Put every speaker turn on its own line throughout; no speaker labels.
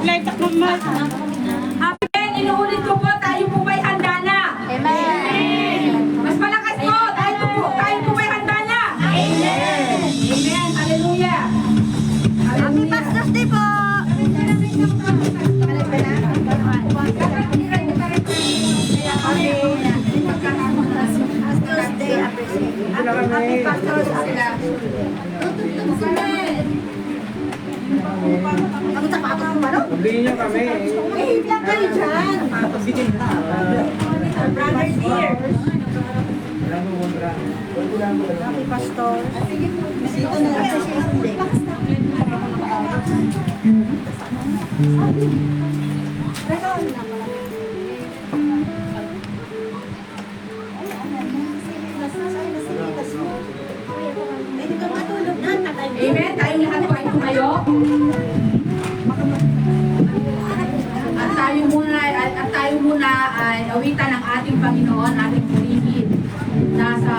Amen. Inuulit ko po, tayo po ba'y handa na? Amen. Mas malakas po, tayo po ba'y handa na? Amen. Amen. Hallelujah.
Happy Pastor's Day po! Pastor's Day appreciation. Happy Pastor's Day. Takot mo ba, no?
Sabihin niyo kami.
Eh, lang kayo dyan.
Sige na.
Brother dear.
Alam mo, Mondra.
Happy Pastor. Bisita na appreciation day.
Amen. Tayong lahat po ay tumayo. At tayo muna ay awitan ng ating Panginoon, ating purihin. Nasa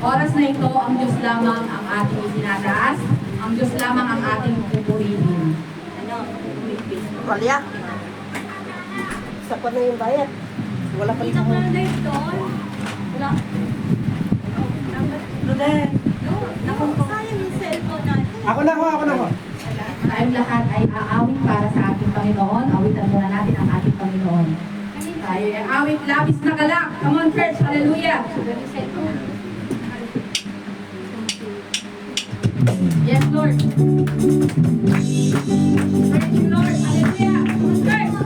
oras na ito, ang Diyos lamang ang ating itinataas. Ang Diyos lamang ang ating pupurihin.
Walya. Sa pa na yung bayad. Wala pa rin ako.
Wala.
Ako na ho.
Tayong lahat ay aawit para sa ating Panginoon. Awitan muna natin ang ating Panginoon. Tayo ay awit, labis na galak. Come on, church. Hallelujah. Yes, Lord. Praise you, Lord. Hallelujah. Church.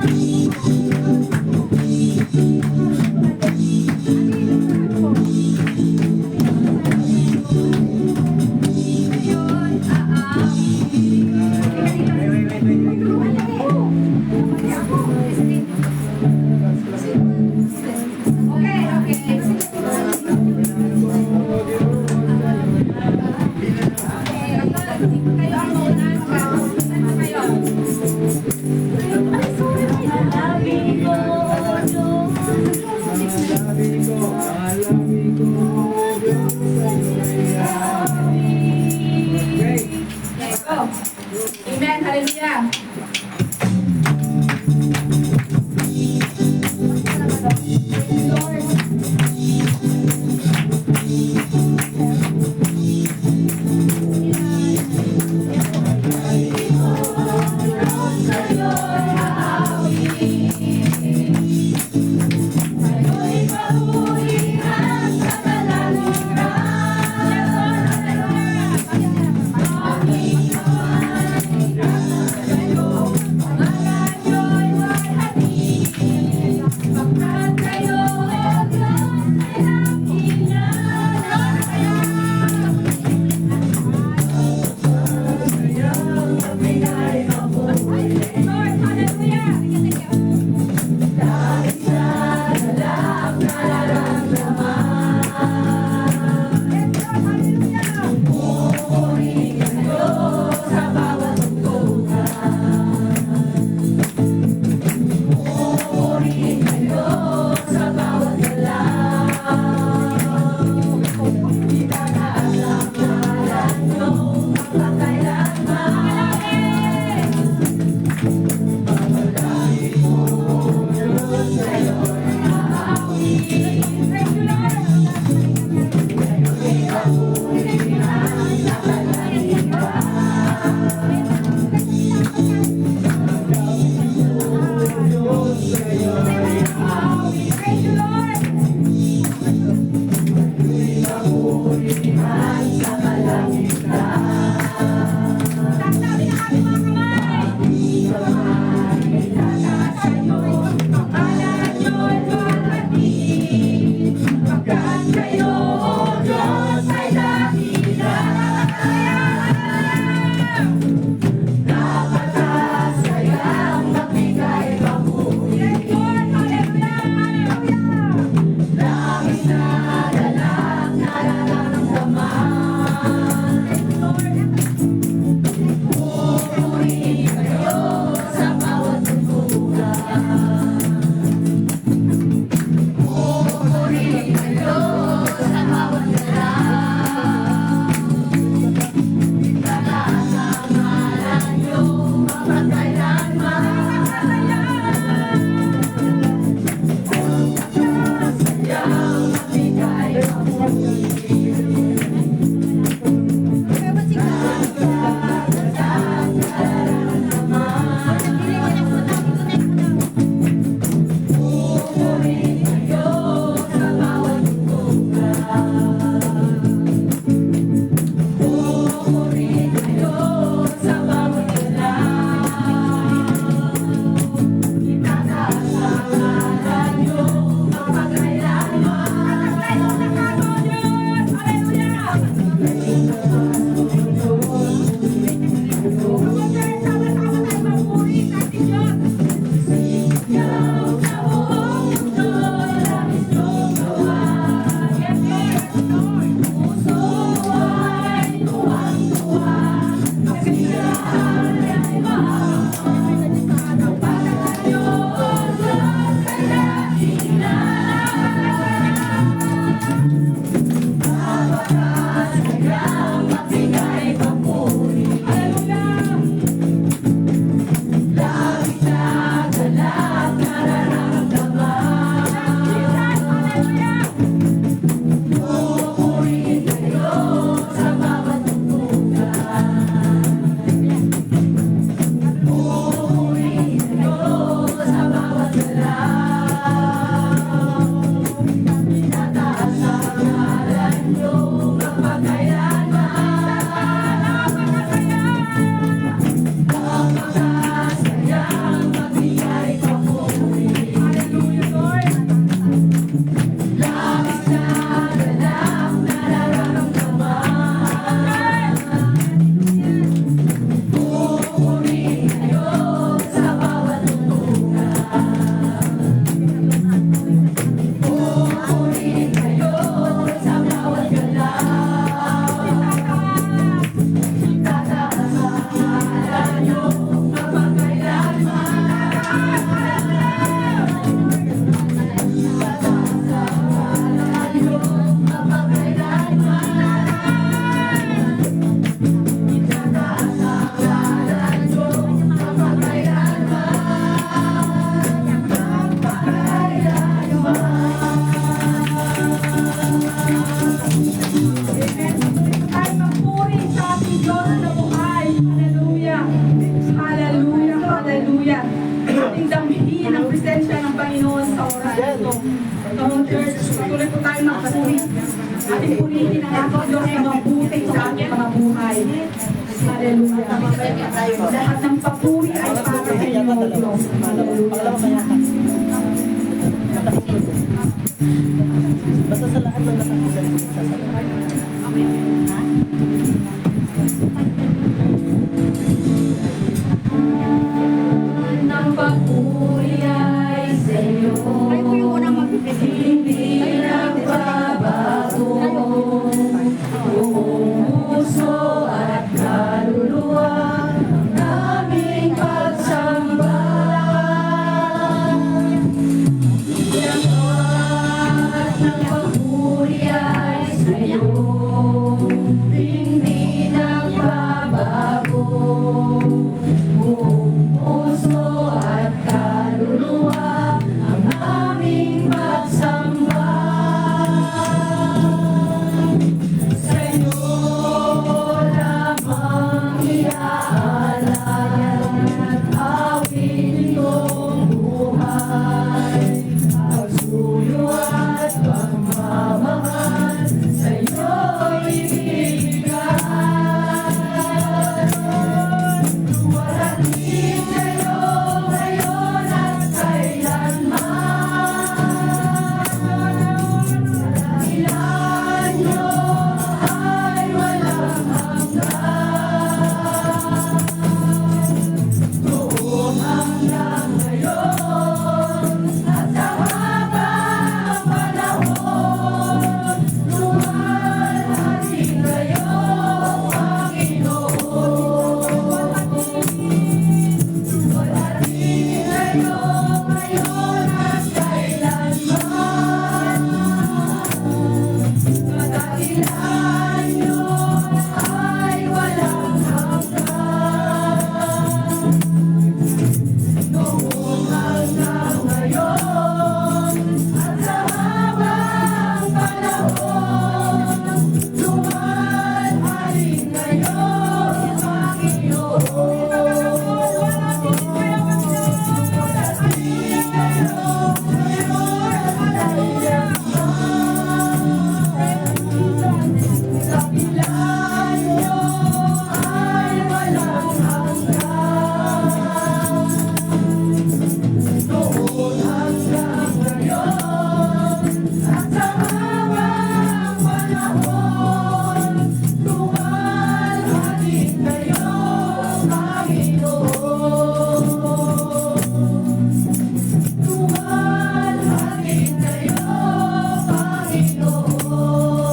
Amen. Hallelujah. Hallelujah. Ating damhin ang presensya ng Panginoon sa oras ito. Come on, church. Patuloy po tayo magpatuloy. Ating purihin ang ating Diyos na mabuti sa ating mga buhay. Hallelujah. Lahat ng papuri ay para sa inyo, Diyos. Hallelujah.
Basta sa lahat ng nakakulat sa
Ng papuri ay sa iyo. Hindi nagbabago. Buong puso at kaluluwa naming pagsamba. Lahat ng papuri ay sa iyo. Hindi nagbabago. Buong puso at kaluluwa ang aming pagsamba. Sa iyo lamang iaalay at awin itong buhay. Pagsuyo at pagmamahal sa iyo'y ibigay. Walatin kayo ngayon at kailanman. Dahilan nyo ay walang hanggan. Noon hanggang ngayon at sa habang panahon, luwalhatin kayo, Panginoon. Walatin kayo ngayon at kailanman. Kadahilan nyo ay walang hanggan. Noon hanggang ngayon at sa habang panahon, luwalhatin kayo, Panginoon.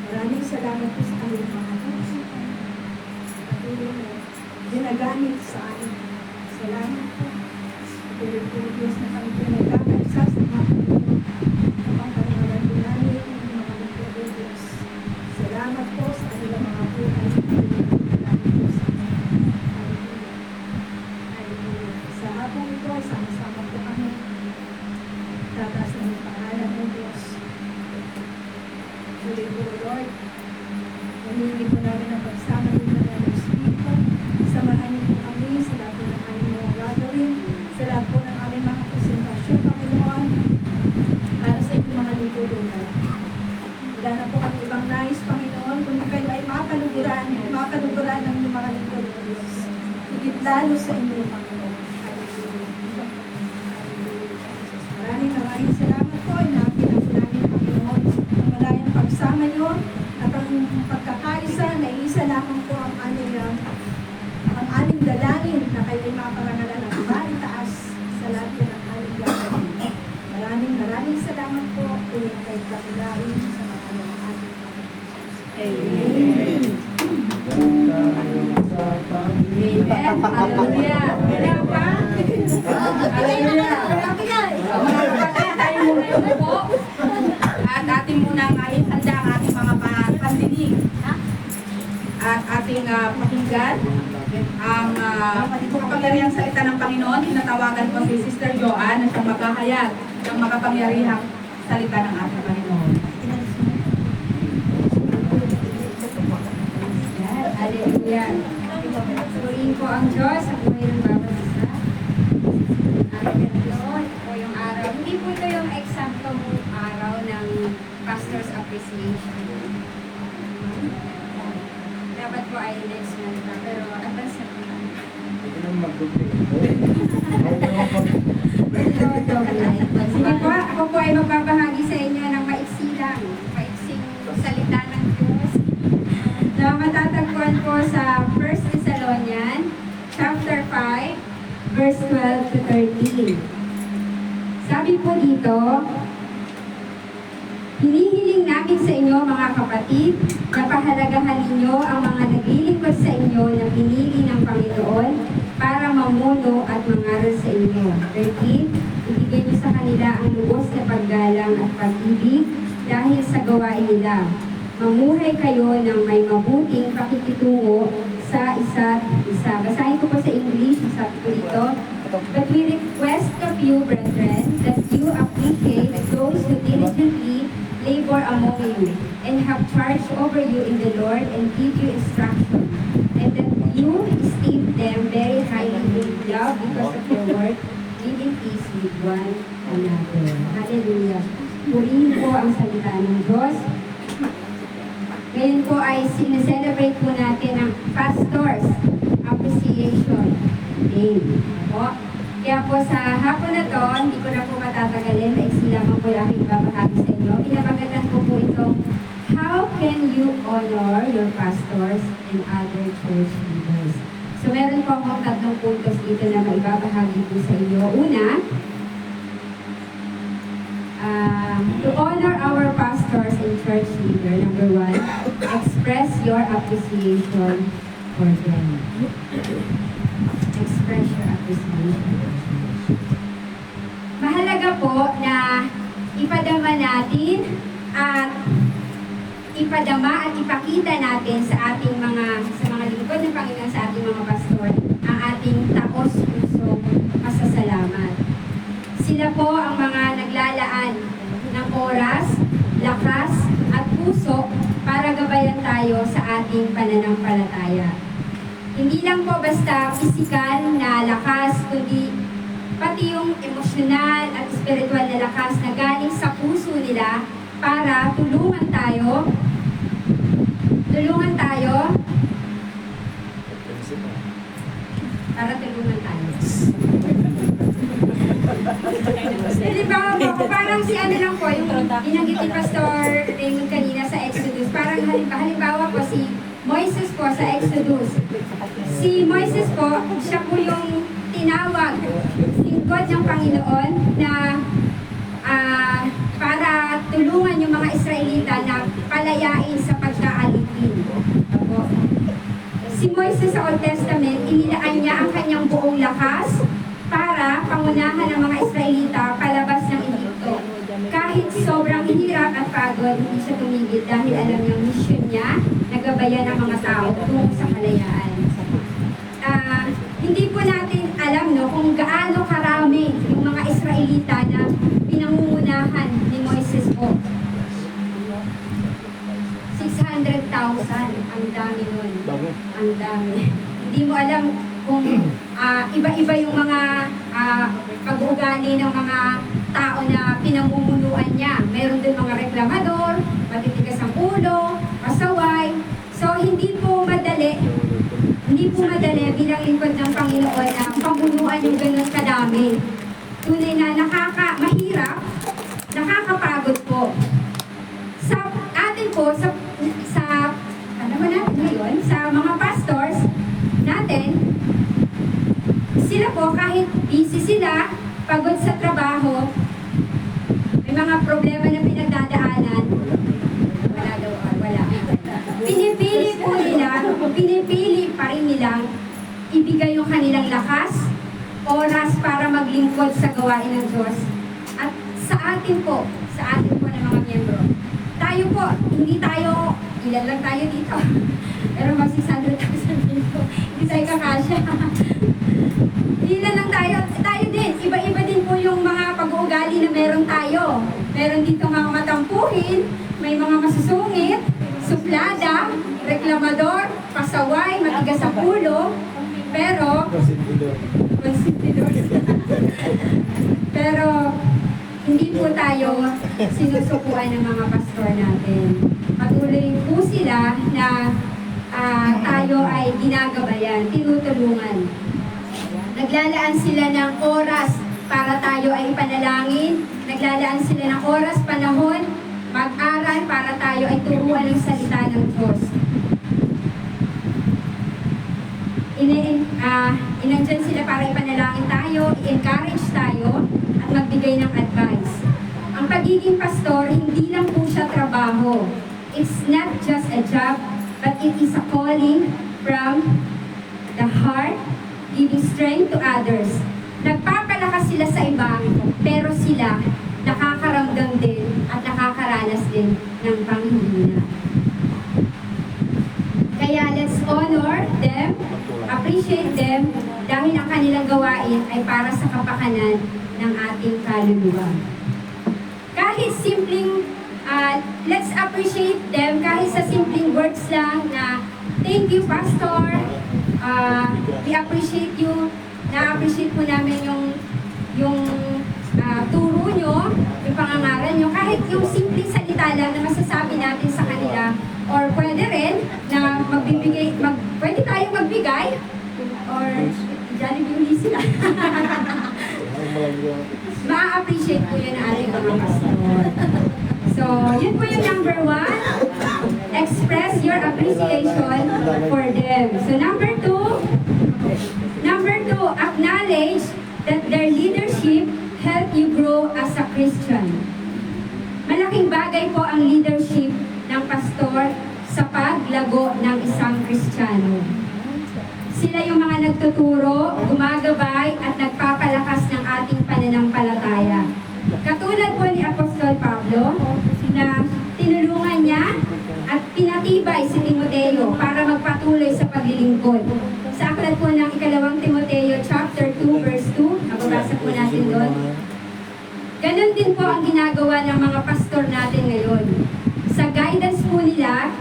Maraming salamat po sa kanilang mga puso. Patuloy na ginagamit sa amin. Salamat po. Patuloy po Diyos na kami pinagkakalsa sa mga kapang panawalan po namin ng mga nagpapalala Diyos. Salamat po sa kanilang mga buhay. Patuloy po ginagamit po sa amin. Hallelujah. Hallelujah. Sa hapong ito ay sama-sama po kami. Tataas ng pangalan ng Diyos. Tuloy po, Lord. Humingi po namin ang pagsama ng mga Espiritu. Samahan niyo po kami sa lahat po ng aming mga gagawin, sa lahat po ng aming mga presentasyon, Panginoon, para sa inyong mga lingkod-lingkod. Wala na po kami ibang nais, Panginoon, kung kayo ay makaluguran ng inyong mga lingkod ng Diyos. Higit lalo sa inyo, Panginoon. Hallelujah. Hallelujah. Maraming salamat po kay Kapulain sa mga ating
Amen. Hallelujah. Wala pa? Hallelujah. Mga kapatid, tayo muna yung upo. At ating muna ihanda ang ating mga pandinig. At ating pakinggan ang makapangyarihang salita ng Panginoon. Tinatawagan ko si Sister Joanne na siyang maghahayag ng makapangyarihang salita ng ating Panginoon.
Hallelujah. Purihin po ang Diyos sa buhay ng bawat isa. Ang Panginoon, ito po yung araw. Hindi po ito yung eksaktong araw ng Pastor's Appreciation. Dapat po ay next month na, pero advance na po.
Hindi naman mag-duplicate.
Sige po, ako po ay magbabahagi sa inyo ng maiksing salita ng Diyos na matatagpuan po sa 1 Thessalonians chapter 5 verse 12 to 13. Sabi po dito, hinihiling namin sa inyo mga kapatid na pahalagahan ninyo ang mga naglilingkod sa inyo na pinili ng Panginoon para mamuno at mangaral sa inyo. 13, ibigay niyo sa kanila ang lubos na paggalang at pag-ibig dahil sa gawain nila. Mamuhay kayo ng may mabuting pakikitungo sa isa't isa. Basahin ko po sa English, sabi ko dito, but we request of you, brethren, that you appreciate those who diligently labor among you and have charge over you in the Lord and give you instruction, and that you esteem them very highly in love because of your work, live in peace with one another. Hallelujah. Purihin po ang salita ng Diyos. Ngayon po ay sineselebrate po natin ang Pastor's Appreciation Day. Po. Kaya po sa hapon na to, hindi ko na po matatagalin, maiksi lamang po yung aking babahagi sa inyo. Pinabagatan ko po itong How can you honor your pastors and other church leaders? So meron po akong tatlong puntos dito na maibabahagi po sa inyo. Una, to honor our pastors and church leader, number 1, express your appreciation for them. Express your appreciation. Mahalaga po na ipadama natin at ipakita natin sa ating mga lingkod ng Panginoon, sa ating mga pastor, ang ating taos-pusong pasasalamat. Sila po ang mga naglalaan ng oras, lakas, at puso para gabayan tayo sa ating pananampalataya. Hindi lang po basta pisikal na lakas, kundi pati yung emosyonal at spiritual na lakas na galing sa puso nila para tulungan tayo parang si ano lang po, yung inanggit ni Pastor Raymond kanina sa Exodus, parang halimbawa po si Moises po sa Exodus. Si Moises po, siya po yung tinawag, lingkod ng Panginoon na para tulungan yung mga Israelita na palayain sa pagkaalipin. Si Moises sa Old Testament, inilaan niya ang kanyang buong lakas para pangunahan ng mga Israelita palabas ng Egypto. Kahit sobrang hirap at pagod, hindi siya tumigil dahil alam niyang mission niya, nagabayan ng mga tao tungo sa kalayaan. Hindi po natin alam kung gaano karami yung mga Israelita na pinangungunahan ni Moises po. 600,000, ang dami nun. Ang dami. Hindi mo alam kung iba-iba yung mga pag-uugali ng mga tao na pinamumunuan niya. Meron din mga reklamador, matitigas ang ulo, pasaway. So, hindi po madali bilang lingkod ng Panginoon na pamunuan yung ganun kadami. Tunay na mahirap, nakakapagod po. Sa atin po, sa ngayon, sa mga pastors natin, sila po kahit busy sila, pagod sa trabaho, may mga ibibigay yung kanilang lakas, oras para maglingkod sa gawain ng Diyos. At sa atin po ng mga miyembro, tayo po, hindi tayo, ilan lang tayo dito. Pero mag 600,000 dito, hindi tayo kakasya. Ilan lang tayo, tayo din, iba-iba din po yung mga pag-uugali na meron tayo. Meron dito mga matampuhin, may mga masusungit, suplada, reklamador, pasaway, matigas sa pulo, pero konsentidor. Pero hindi po tayo sinusukuan ng mga pastor natin. Patuloy po sila na tayo ay ginagabayan, tinutulungan. Naglalaan sila ng oras para tayo ay ipanalangin. Naglalaan sila ng oras, panahon, mag-aral para tayo ay turuan ng salita ng Diyos. Inandyan sila para ipanalangin tayo, i-encourage tayo, at magbigay ng advice. Ang pagiging pastor, hindi lang po siya trabaho. It's not just a job, but it is a calling from the heart, giving strength to others. Nagpapalakas sila sa iba, pero sila nakakaramdam din at nakakaranas din ng panghihina. Kaya let's honor them, appreciate them, dahil ang kanilang gawain ay para sa kapakanan ng ating kaluluwa. Kahit simpleng, let's appreciate them, kahit sa simpleng words lang na, thank you, Pastor, we appreciate you, na-appreciate po namin yung turo nyo, yung pangangaral nyo, kahit yung simpleng salita lang na masasabi natin sa kanila, or pwede rin na pwede tayong magbigay, or Jollibee sila. Ma-appreciate po yun ang ating mga pastor. So, yun po yung number 1, express your appreciation for them. So, number 2, acknowledge that their leadership help you grow as a Christian. Malaking bagay po ang leadership ng pastor sa paglago ng isang Kristiyano. Sila yung mga nagtuturo, gumagabay at nagpapalakas ng ating pananampalataya. Katulad po ni Apostol Pablo na tinulungan niya at pinatibay si Timoteo para magpatuloy sa paglilingkod. Sa aklat po ng 2 Timoteo chapter 2 verse 2, mababasa po natin doon. Ganon din po ang ginagawa ng mga pastor natin ngayon. Sa guidance po nila,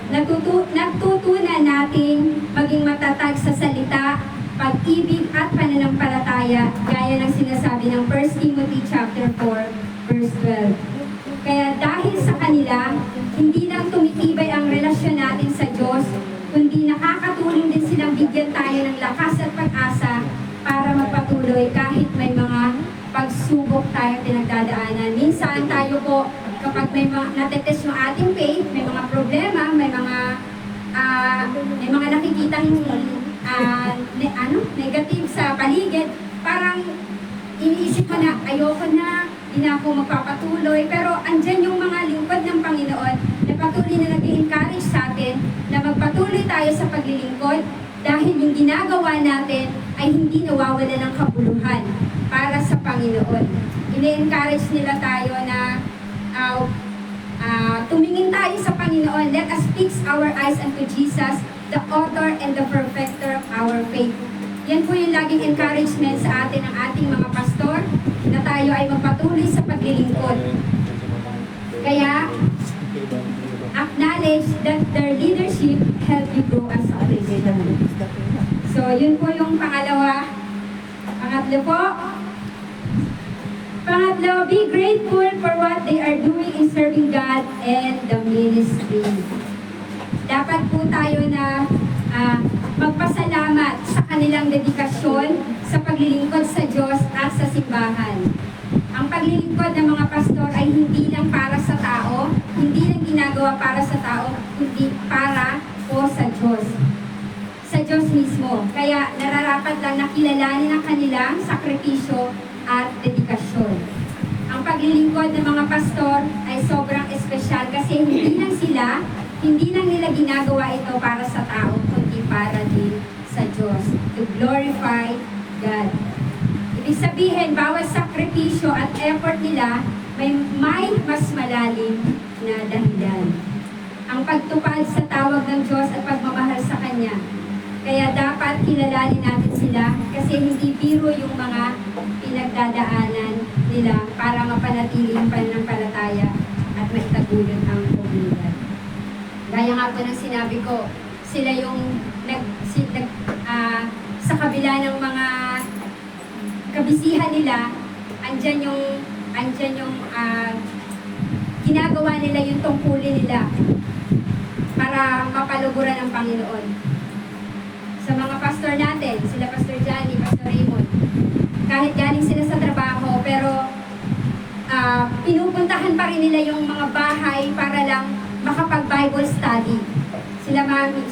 natutunan natin maging matatag sa salita, pag-ibig at pananampalataya gaya ng sinasabi ng 1 Timothy chapter 4 verse 12. Kaya dahil sa kanila, hindi lang tumitibay ang relasyon natin sa Diyos, kundi nakakatulong din silang bigyan tayo ng lakas at pag-asa para magpatuloy kahit may mga pagsubok tayo pinagdadaanan. Minsan tayo po, kapag may mga natetest yung ating faith, may mga problema, may mga nakikitang negative sa paligid, parang iniisip ko na ayoko na, hindi na ako magpapatuloy. Pero andyan yung mga lingkod ng Panginoon na patuloy na nag-encourage sa atin na magpatuloy tayo sa paglilingkod dahil yung ginagawa natin ay hindi nawawala ng kabuluhan para sa Panginoon. Ini-encourage nila tayo na tumingin tayo sa Panginoon. Let us fix our eyes unto Jesus, the author and the perfecter of our faith. Yan po yung laging encouragement sa atin ng ating mga pastor na tayo ay magpatuloy sa paglilingkod. Kaya, acknowledge that their leadership help you grow as a Christian. So, yun po yung pangalawa. Pangatlo po, be grateful for what they are doing in serving God and the ministry. Dapat po tayo na magpasalamat sa kanilang dedikasyon sa paglilingkod sa Diyos at sa simbahan. Ang paglilingkod ng mga pastor ay hindi lang para sa tao, hindi lang ginagawa para sa tao, kundi para po sa Diyos. Sa Diyos mismo. Kaya nararapat lang na kilalanin ang kanilang sakripisyo at dedikasyon. Ang paglilingkod ng mga pastor ay sobrang espesyal kasi hindi lang nila ginagawa ito para sa tao, kundi para din sa Diyos. to glorify God. Ibig sabihin, bawat sakripisyo at effort nila may mas malalim na dahilan. Ang pagtupad sa tawag ng Diyos at pagmamahal sa Kanya. Kaya dapat kilalanin natin sila kasi hindi biro yung mga pinagdadaanan nila para mapanatiling pananampalataya at maitaguyod ang komunidad. Gaya nga po ng sinabi ko, sila yung sa kabila ng mga kabisihan nila, andyan yung ginagawa nila yung tungkulin nila para mapaluguran ng Panginoon. Sa mga pastor natin, sila Pastor Johnny, Pastor Raymond, kahit galing sila sa trabaho, pero pinupuntahan pa rin nila yung mga bahay para lang makapag-Bible study. Sila Mami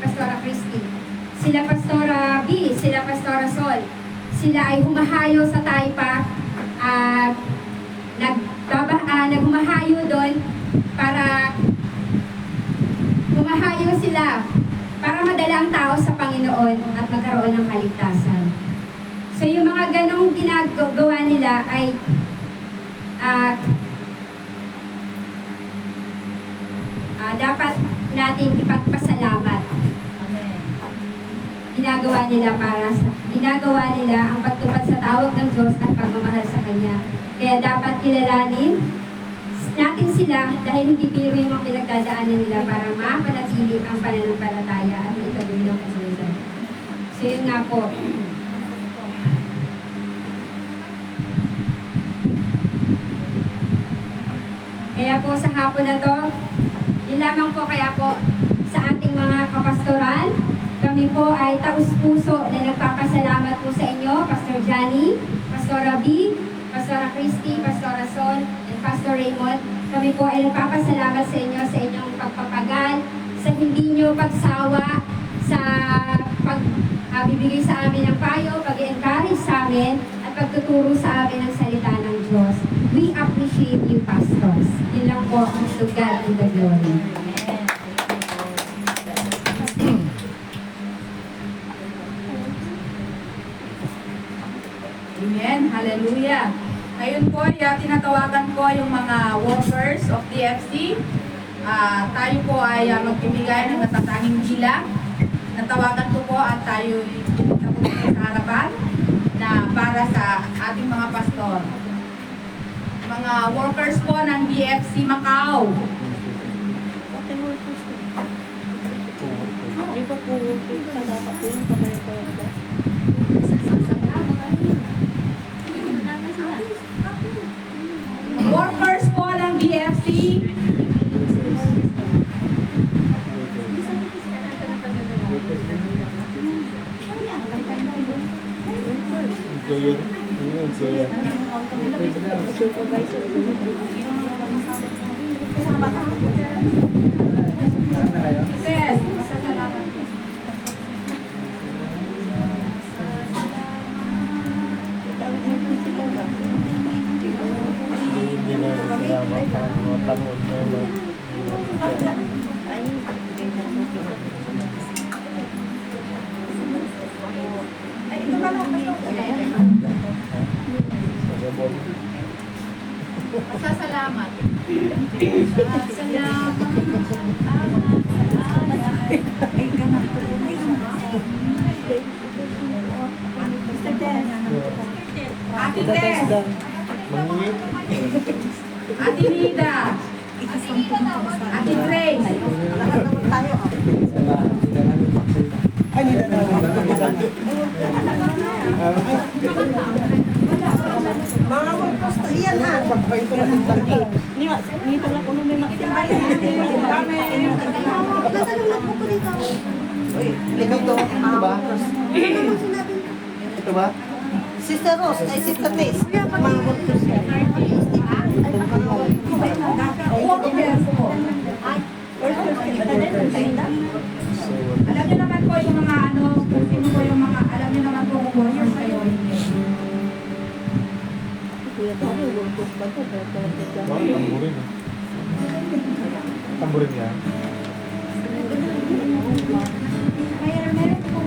Pastora Christy, sila Pastora B, sila Pastora Sol. Sila ay humahayo sa Taipa, naghumahayo doon para humahayo sila para madala ang tao sa Panginoon at magkaroon ng kaligtasan. So yung mga ganong ginagawa nila ay dapat natin ipagpasalamat. Ginagawa nila ang pagtupad sa tawag ng Diyos at pagmamahal sa Kanya. Kaya dapat kilalanin natin sila dahil hindi biro yung mga pinagdadaanan nila para mapanatili ang pananampalataya at ituloy ng komunidad. So yun nga po. Kaya po sa hapon na to, yun lamang po kaya po sa ating mga kapastoral. Kami po ay taus-puso na nagpapasalamat po sa inyo, Pastor Johnny, Pastora B, Pastora Christy, Pastora Sol, and Pastor Raymond. Kami po ay nagpapasalamat sa inyo sa inyong pagpapagal, sa hindi nyo pagsawa, sa pagbibigay sa amin ng payo, pag-encourage sa amin, at pagtuturo sa amin ng salita ng Diyos. We appreciate you, pastors. Yun lang po ang to God in the glory.
Amen. Hallelujah. Ngayon po, tinatawagan ko yung mga workers of DFC. Tayo po ay magbibigay ng natatanging bilang. Natawagan ko po at tayo pupunta po sa harapan na para sa ating mga pastor. Mga workers po ng DFC Macau. Workers po ng BFC. Yes. Pasasalamat. Ate Tess, Ate Nida, Ate Grace,
Ay, hindi na
Mga workers, iyan ha.
pagpaito na ng tangki.
Ito, mga workers.
Ito ba?
Sister Rose, ay Sister Tess. Mga workers yan.
alam niyo naman po yung mga sino po yung mga, alam niyo naman po kung workers kayo.
Tamburin. Tamburin yan.
Meron po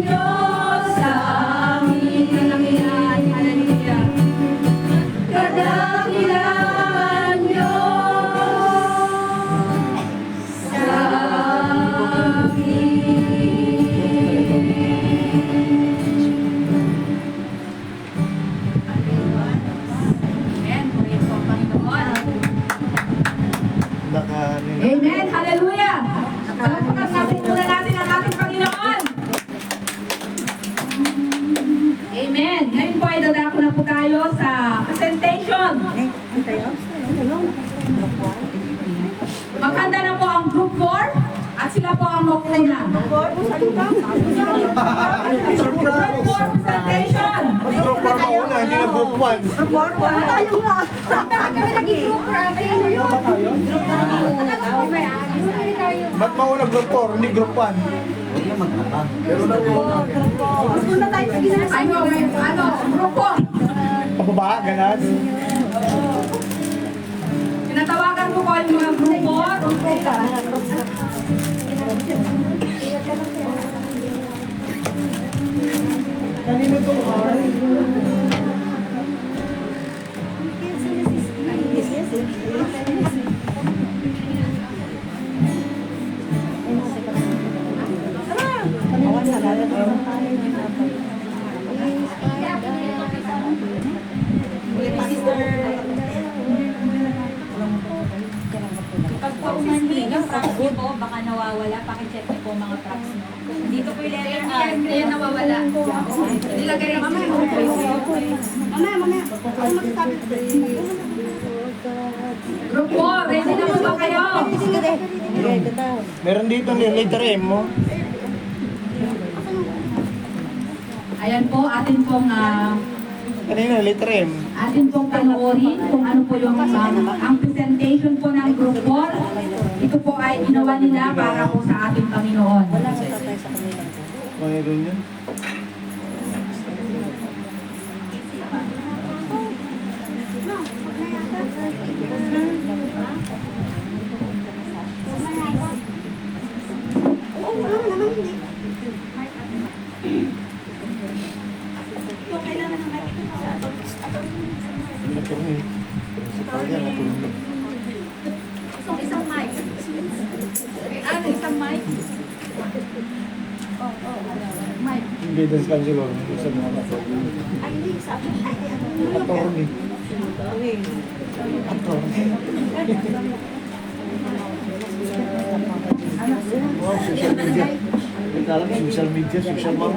Diyos sa amin. Kadakilaan, hallelujah. Kadakilaan Diyos sa amin. Amen. Purihin po ang Panginoon. Amen. Hallelujah. Salamat natin muna natin ang ating Panginoon. Amen. Ngayon po ay dadako na po tayo sa presentation. Maghanda na po ang group 4 at sila po ang mauna. Group 4 presentation.
Group 4 mauna, hindi na group 1.
Bakit kami naging group
Ba't mauna group 4, hindi group 1?
Ano, group 4.
Pababa, ganas.
Tinatawagan ko po yung mga group 4.
Kanino to?
Pag po umandi ng props niyo po, baka nawawala. Pakicheck niyo po mga props niyo. Dito po yung letter R.
Hindi yan nawawala. Nilagay na Group 4, ready na po ba kayo?
Meron dito yung letter M mo.
Ayan po, atin pong
Kanina, letter M.
atin pong panoorin kung ano po yung ang presentation po ng Group 4. Ito po ay ginawa nila para po sa ating Panginoon.
Mayroon yun. Letter M. Principal yan, natulog.
Isang mic. Ano, isang mic? Mic.
Yung guidance counselor, sa mga bata. Attorney. Attorney. Wow, social media. Alam, social media, social mom.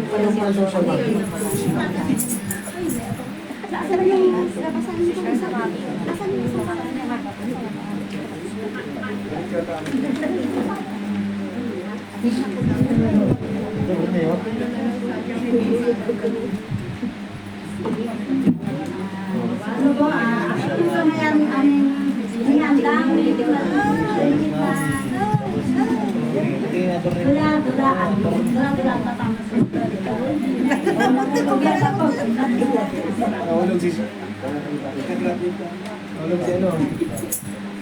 Ano pala social mom? Ito ba yun?
Ano po, ito na yan aming hinandang, wala patangos.
Nahulog si... Nahulog si ano?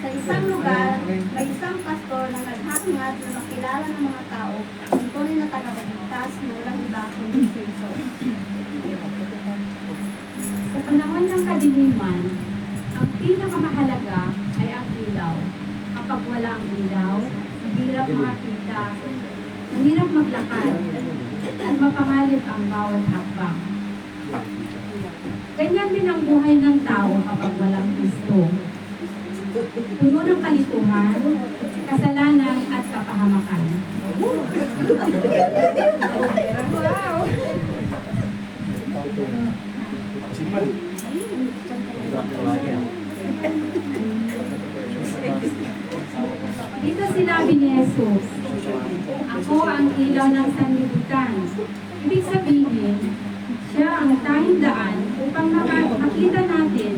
Sa isang lugar, may isang pastor na naghangad na makilala ng mga tao ang tunay na tagapagligtas na walang iba kundi si Jesus.
Sa panahon ng kadiliman, ang pinakamahalaga ay ang ilaw. Kapag wala ang ilaw, mahirap makakita, mahirap maglakad, at mapangalip ang bawat hakbang. Ganyan din ang buhay ng tao kapag walang Kristo. Puno ng kalituhan, kasalanan at kapahamakan. Wow!
Siman.
Dito sinabi ni Jesus, ako ang ilaw ng sanlibutan. Ibig sabihin, siya ang tanging daan upang makita natin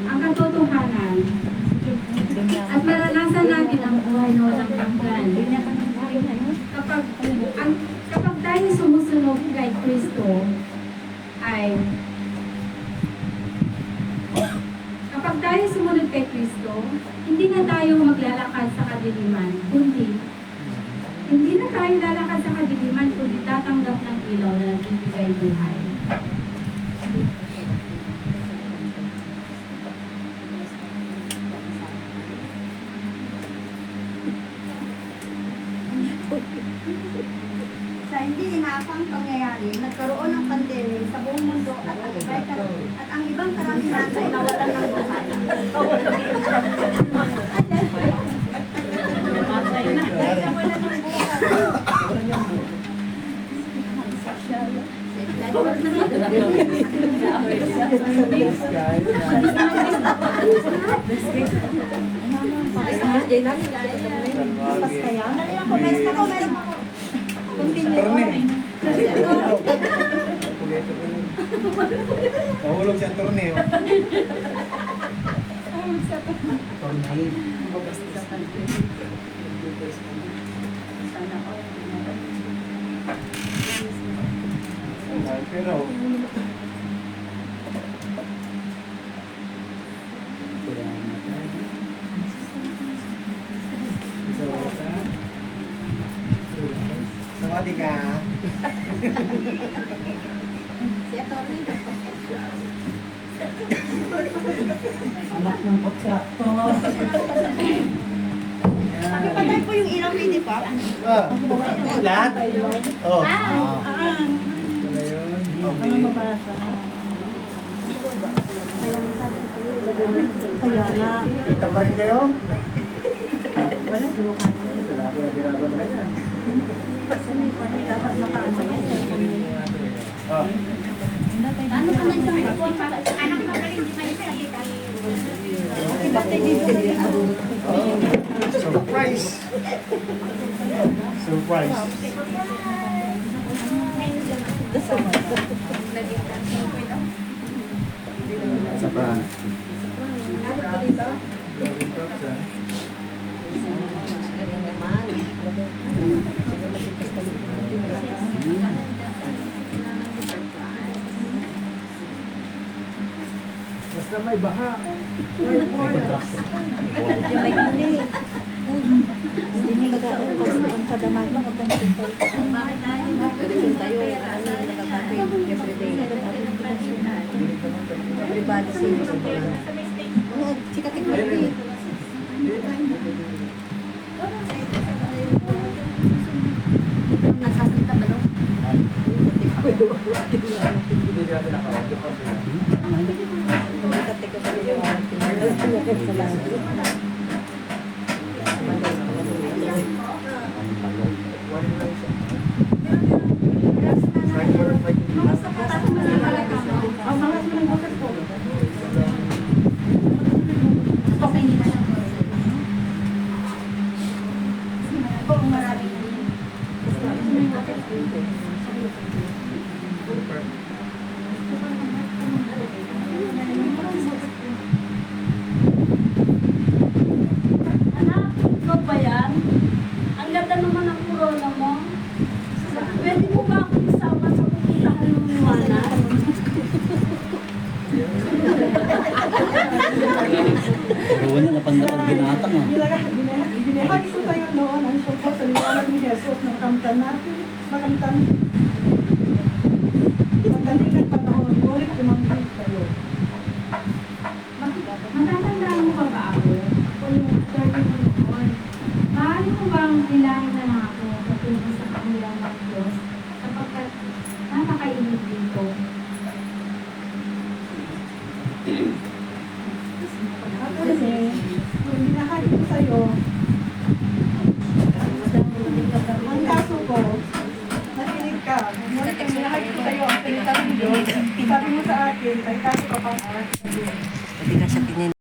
ang katotohanan at maranasan natin ang buhay na walang hanggan. Kapag tayo sumusunod kay Kristo, ay kapag kapag tayo sumunod kay Kristo, hindi na tayo maglalakad sa kadiliman, kundi hindi na tayo lalakad sa kadiliman, kundi tatanggap ng ilaw na nagbibigay buhay.
Sa hindi inaasang pangyayari, nagkaroon ng pandemic sa buong mundo at ang ibang karamihan ay nawalan ng buhay. Dahil nawalan ng buhay. Dali lang po, meron ako.
Nahulog siya torneo. Pero Sawadee ka.
Si Atty.
Anak ng kontrakto.
Pakipatay po yung ilang pwede pa.
Lahat? Oh.
Ah.
Kaya na.
Kita pa rin kayo? Oh.
Ano ka man sa anak ka pa rin, di pa rin
Surprise! Surprise! Isa pa. Basta may baha.
Everybody says, chikatik mo rin. Nasasalita ba no?
Anak, ikaw ba yan? Ang ganda naman ang corona mo. Pwede mo ba akong isama sa pupuntahan ng liwanag?
Ruwan na napang binatang ah.
Binahagi ko tayo noon ang sumpo sa liwanag ni Jesus ng kamtan natin. Makamtan. Magaling ang panahon. Ulit umangkin tayo.
Matatandaan mo pa ba ako? Ako yung attorney mo noon. Maaari mo bang bilangin na lang ako patungkol sa kanilang ng Diyos sapagkat napakainit dito?
Kasi, kung binahagi ko sa'yo, ang kaso ko, nakinig ka. Ngunit kung binahagi ko sa'yo ang salita ng Diyos, sabi mo sa akin, ay kaso ka pang